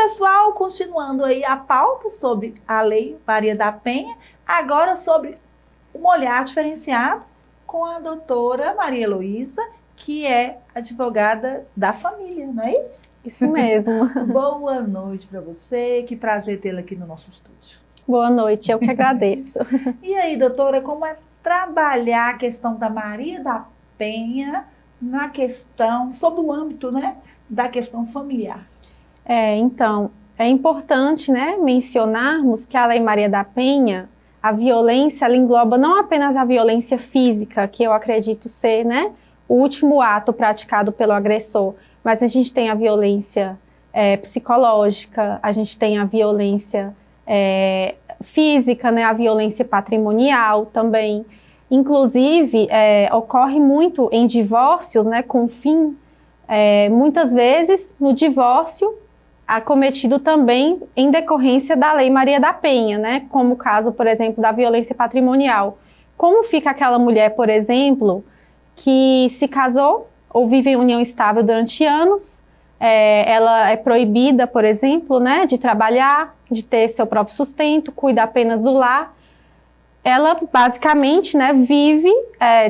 pessoal, continuando aí a pauta sobre a Lei Maria da Penha, agora sobre um olhar diferenciado com a doutora Maria Heloísa, que é advogada da família, não é isso? Isso mesmo. Boa noite para você, que prazer tê-la aqui no nosso estúdio. Boa noite, eu que agradeço. E aí, doutora, como é trabalhar a questão da Maria da Penha na questão, sob o âmbito, né, da questão familiar? Então, é importante, né, mencionarmos que a Lei Maria da Penha, a violência, ela engloba não apenas a violência física, que eu acredito ser, né, o último ato praticado pelo agressor, mas a gente tem a violência psicológica, a gente tem a violência física, né, a violência patrimonial também. Inclusive, ocorre muito em divórcios, né, com fim, muitas vezes no divórcio, acometido também em decorrência da Lei Maria da Penha, né? Como o caso, por exemplo, da violência patrimonial. Como fica aquela mulher, por exemplo, que se casou ou vive em união estável durante anos, ela é proibida, por exemplo, né, de trabalhar, de ter seu próprio sustento, cuida apenas do lar. Ela basicamente, né, vive,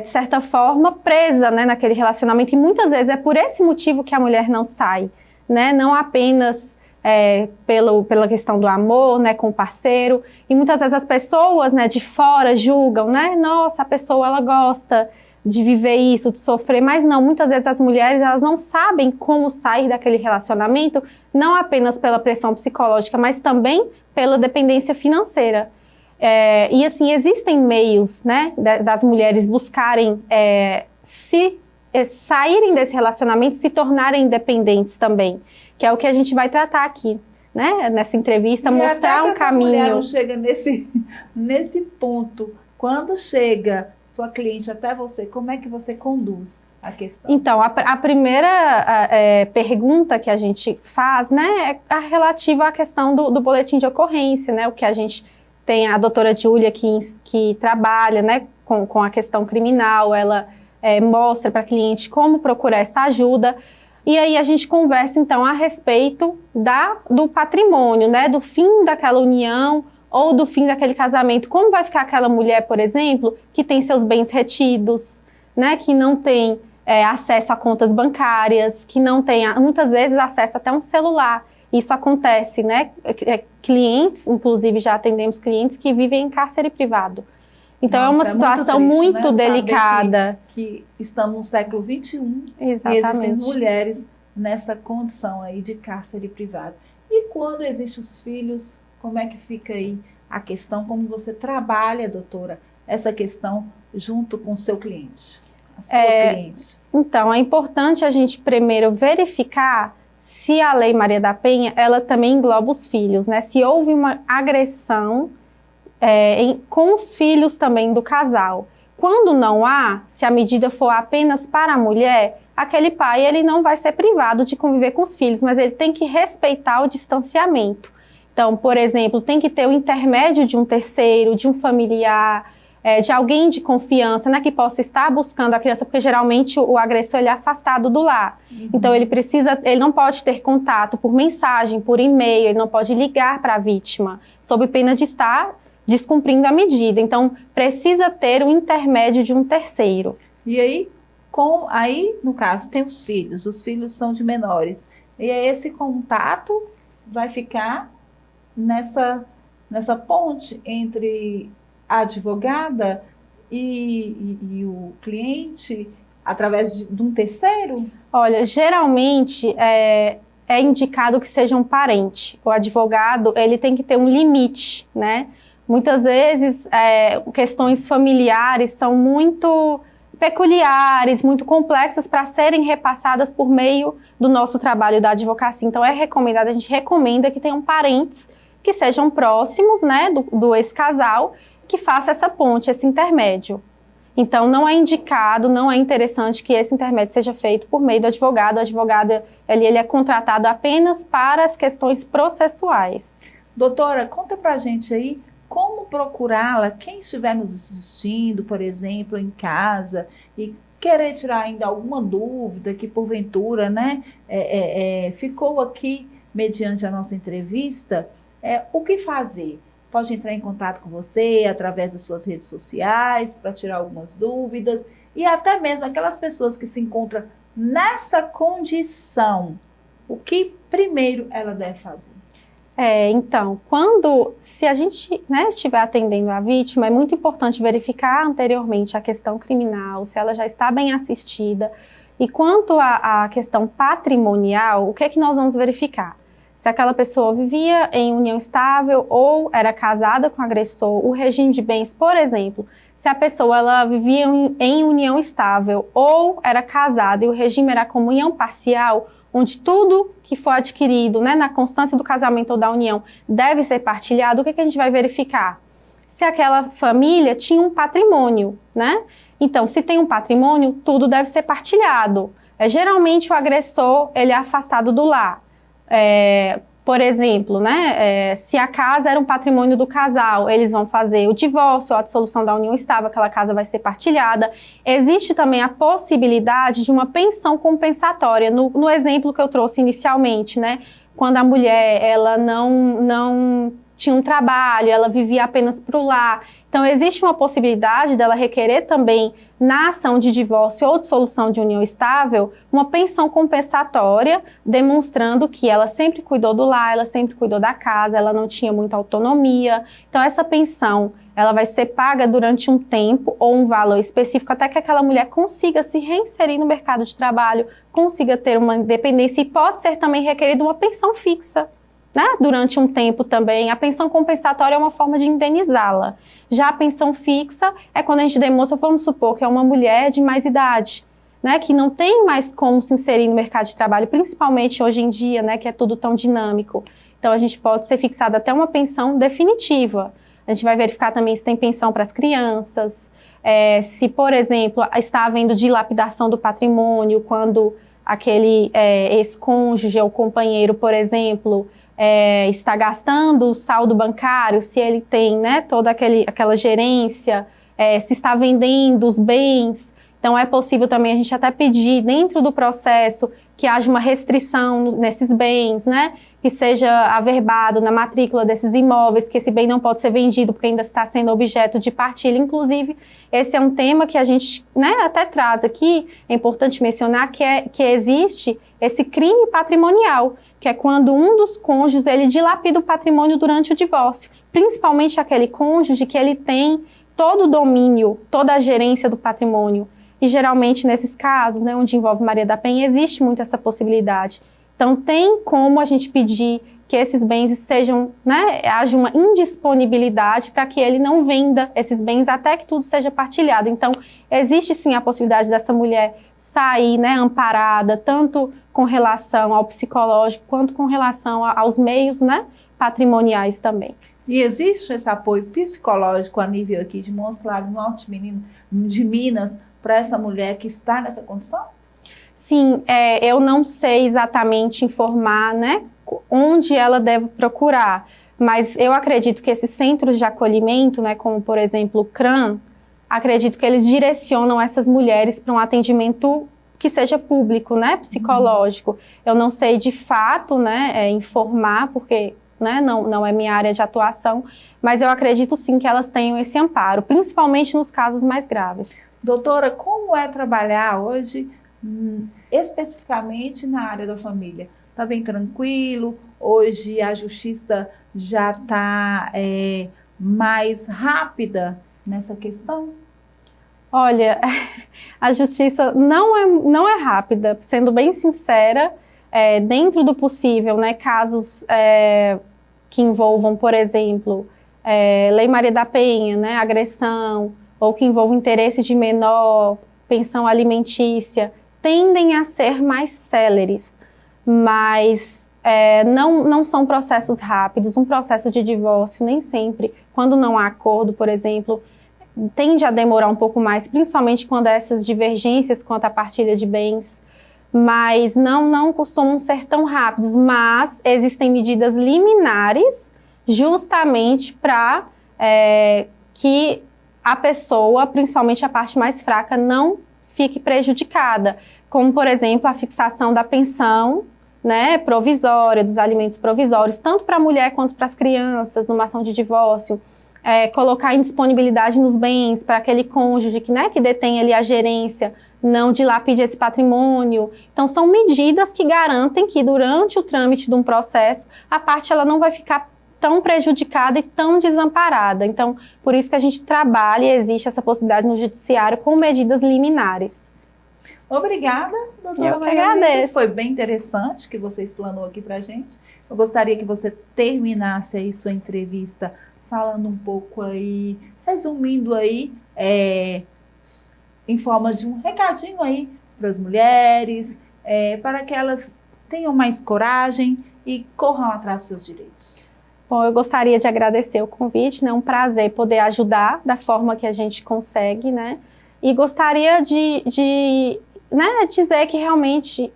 de certa forma, presa, né, naquele relacionamento, e muitas vezes é por esse motivo que a mulher não sai, né, não apenas pela questão do amor, né, com o parceiro, e muitas vezes as pessoas, né, de fora julgam, né, nossa, a pessoa ela gosta de viver isso, de sofrer, mas não, muitas vezes as mulheres elas não sabem como sair daquele relacionamento, não apenas pela pressão psicológica, mas também pela dependência financeira. E assim, existem meios, né, das mulheres buscarem saírem desse relacionamento, se tornarem independentes também, que é o que a gente vai tratar aqui, né, nessa entrevista, mostrar um caminho. Mulher não chega nesse ponto, quando chega sua cliente até você, como é que você conduz a questão? Então, a primeira pergunta que a gente faz, né, é relativa à questão do boletim de ocorrência, né, o que a gente tem a doutora Júlia que trabalha, né, com a questão criminal, ela mostra para a cliente como procurar essa ajuda, e aí a gente conversa então a respeito do patrimônio, né, do fim daquela união ou do fim daquele casamento, como vai ficar aquela mulher, por exemplo, que tem seus bens retidos, né, que não tem acesso a contas bancárias, que não tem, muitas vezes, acesso até a um celular. Isso acontece, né, clientes, inclusive já atendemos clientes que vivem em cárcere privado. Então, é uma situação muito triste, né? Delicada. Que estamos no século XXI. Exatamente. E existem mulheres nessa condição aí de cárcere privado. E quando existem os filhos, como é que fica aí a questão, como você trabalha, doutora, essa questão junto com o seu cliente, a sua cliente? Então, é importante a gente primeiro verificar se a Lei Maria da Penha, ela também engloba os filhos, né? Se houve uma agressão com os filhos também do casal. Quando não há, se a medida for apenas para a mulher, aquele pai ele não vai ser privado de conviver com os filhos, mas ele tem que respeitar o distanciamento. Então, por exemplo, tem que ter o intermédio de um terceiro, de um familiar, de alguém de confiança, né, que possa estar buscando a criança, porque geralmente o agressor ele é afastado do lar. Uhum. Então, ele não pode ter contato por mensagem, por e-mail, ele não pode ligar para a vítima, sob pena de estar descumprindo a medida. Então, precisa ter o intermédio de um terceiro. E aí, no caso, tem os filhos são de menores. E aí, esse contato vai ficar nessa ponte entre a advogada e o cliente, através de um terceiro? Olha, geralmente é indicado que seja um parente. O advogado, ele tem que ter um limite, né? Muitas vezes, questões familiares são muito peculiares, muito complexas para serem repassadas por meio do nosso trabalho da advocacia. Então, a gente recomenda que tenham parentes que sejam próximos, né, do ex-casal, que faça essa ponte, esse intermédio. Então, não é indicado, não é interessante que esse intermédio seja feito por meio do advogado. O advogado, ele é contratado apenas para as questões processuais. Doutora, conta pra gente aí como procurá-la, quem estiver nos assistindo, por exemplo, em casa, e querer tirar ainda alguma dúvida que porventura, né, ficou aqui mediante a nossa entrevista, o que fazer? Pode entrar em contato com você através das suas redes sociais para tirar algumas dúvidas e até mesmo aquelas pessoas que se encontram nessa condição, o que primeiro ela deve fazer? Então, se a gente, né, estiver atendendo a vítima, é muito importante verificar anteriormente a questão criminal, se ela já está bem assistida. E quanto à questão patrimonial, o que é que nós vamos verificar? Se aquela pessoa vivia em união estável ou era casada com o agressor, o regime de bens, por exemplo, se a pessoa ela vivia em união estável ou era casada e o regime era comunhão parcial, onde tudo que for adquirido, né, na constância do casamento ou da união deve ser partilhado, o que a gente vai verificar? Se aquela família tinha um patrimônio, né? Então, se tem um patrimônio, tudo deve ser partilhado. Geralmente, o agressor, ele é afastado do lar. Por exemplo, né, se a casa era um patrimônio do casal, eles vão fazer o divórcio ou a dissolução da união estável, aquela casa vai ser partilhada. Existe também a possibilidade de uma pensão compensatória, no exemplo que eu trouxe inicialmente, né, quando a mulher ela não tinha um trabalho, ela vivia apenas para o lar. Então, existe uma possibilidade dela requerer também, na ação de divórcio ou dissolução de união estável, uma pensão compensatória, demonstrando que ela sempre cuidou do lar, ela sempre cuidou da casa, ela não tinha muita autonomia. Então, essa pensão, ela vai ser paga durante um tempo ou um valor específico, até que aquela mulher consiga se reinserir no mercado de trabalho, consiga ter uma independência e pode ser também requerida uma pensão fixa, né? Durante um tempo também. A pensão compensatória é uma forma de indenizá-la. Já a pensão fixa é quando a gente demonstra, vamos supor, que é uma mulher de mais idade, né, que não tem mais como se inserir no mercado de trabalho, principalmente hoje em dia, né, que é tudo tão dinâmico. Então, a gente pode ser fixada até uma pensão definitiva. A gente vai verificar também se tem pensão para as crianças, se, por exemplo, está havendo dilapidação do patrimônio, quando aquele ex-cônjuge ou companheiro, por exemplo, está gastando o saldo bancário, se ele tem, né, toda aquela gerência, se está vendendo os bens. Então, é possível também a gente até pedir, dentro do processo, que haja uma restrição nesses bens, né, que seja averbado na matrícula desses imóveis, que esse bem não pode ser vendido porque ainda está sendo objeto de partilha. Inclusive, esse é um tema que a gente, né, até traz aqui, é importante mencionar que existe esse crime patrimonial, que é quando um dos cônjuges ele dilapida o patrimônio durante o divórcio, principalmente aquele cônjuge que ele tem todo o domínio, toda a gerência do patrimônio. E geralmente nesses casos, né, onde envolve Maria da Penha, existe muito essa possibilidade. Então tem como a gente pedir que esses bens sejam, né, haja uma indisponibilidade para que ele não venda esses bens até que tudo seja partilhado. Então existe sim a possibilidade dessa mulher sair, né, amparada, tanto com relação ao psicológico quanto com relação aos meios, né, patrimoniais também. E existe esse apoio psicológico a nível aqui de Montes Claros, Norte de Minas, para essa mulher que está nessa condição? Sim, eu não sei exatamente informar, né, onde ela deve procurar, mas eu acredito que esses centros de acolhimento, né, como por exemplo o CRAM, acredito que eles direcionam essas mulheres para um atendimento que seja público, né, psicológico. Eu não sei de fato, né, informar, porque, né, não é minha área de atuação, mas eu acredito sim que elas tenham esse amparo, principalmente nos casos mais graves. Doutora, como é trabalhar hoje, especificamente na área da família? Está bem tranquilo? Hoje a justiça já está mais rápida nessa questão? Olha, a justiça não é rápida, sendo bem sincera, dentro do possível, né, casos que envolvam, por exemplo, Lei Maria da Penha, né, agressão, ou que envolvam interesse de menor, pensão alimentícia, tendem a ser mais céleres, mas não são processos rápidos. Um processo de divórcio, nem sempre, quando não há acordo, por exemplo, tende a demorar um pouco mais, principalmente quando há essas divergências quanto à partilha de bens, mas não costumam ser tão rápidos, mas existem medidas liminares justamente para que a pessoa, principalmente a parte mais fraca, não fique prejudicada, como, por exemplo, a fixação da pensão, né, provisória, dos alimentos provisórios, tanto para a mulher quanto para as crianças, numa ação de divórcio, colocar em disponibilidade nos bens para aquele cônjuge que, né, que detém ali a gerência, não dilapide esse patrimônio. Então, são medidas que garantem que durante o trâmite de um processo, a parte ela não vai ficar tão prejudicada e tão desamparada. Então, por isso que a gente trabalha e existe essa possibilidade no judiciário com medidas liminares. Obrigada, doutora Eu que agradeço. Foi bem interessante que você explanou aqui para a gente. Eu gostaria que você terminasse aí sua entrevista falando um pouco aí, resumindo aí, em forma de um recadinho aí para as mulheres, para que elas tenham mais coragem e corram atrás dos seus direitos. Bom, eu gostaria de agradecer o convite, né? É um prazer poder ajudar da forma que a gente consegue, né? E gostaria de dizer que realmente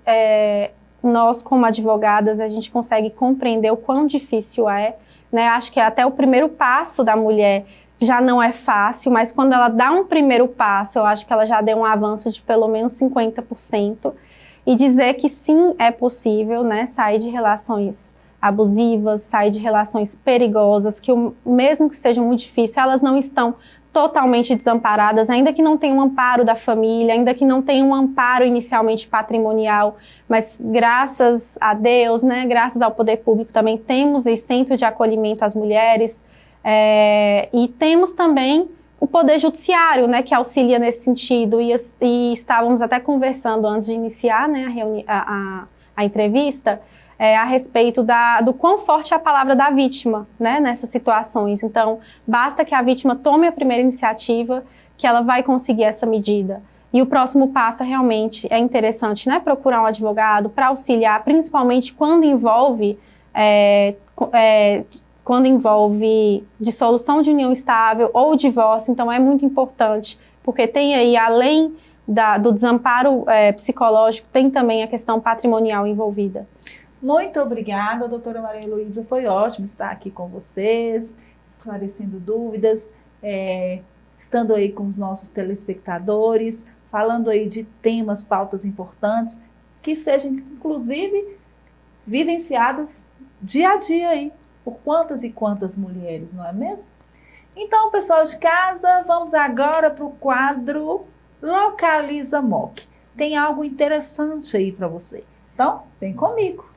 nós, como advogadas, a gente consegue compreender o quão difícil é, né? Acho que até o primeiro passo da mulher já não é fácil, mas quando ela dá um primeiro passo, eu acho que ela já deu um avanço de pelo menos 50%. E dizer que sim, é possível, né, sair de relações abusivas, sair de relações perigosas, que mesmo que sejam muito difíceis, elas não estão totalmente desamparadas, ainda que não tenham um amparo da família, ainda que não tenham um amparo inicialmente patrimonial, mas graças a Deus, né, graças ao poder público também temos esse centro de acolhimento às mulheres, e temos também o poder judiciário, né, que auxilia nesse sentido, e estávamos até conversando antes de iniciar, né, a entrevista, a respeito do quão forte é a palavra da vítima, né, nessas situações. Então, basta que a vítima tome a primeira iniciativa, que ela vai conseguir essa medida. E o próximo passo realmente é interessante, né, procurar um advogado para auxiliar, principalmente quando envolve dissolução de união estável ou divórcio. Então, é muito importante, porque tem aí, além do desamparo psicológico, tem também a questão patrimonial envolvida. Muito obrigada, doutora Maria Heloísa. Foi ótimo estar aqui com vocês, esclarecendo dúvidas, estando aí com os nossos telespectadores, falando aí de temas, pautas importantes, que sejam, inclusive, vivenciadas dia a dia aí, por quantas e quantas mulheres, não é mesmo? Então, pessoal de casa, vamos agora para o quadro Localiza MOC. Tem algo interessante aí para você. Então, vem comigo.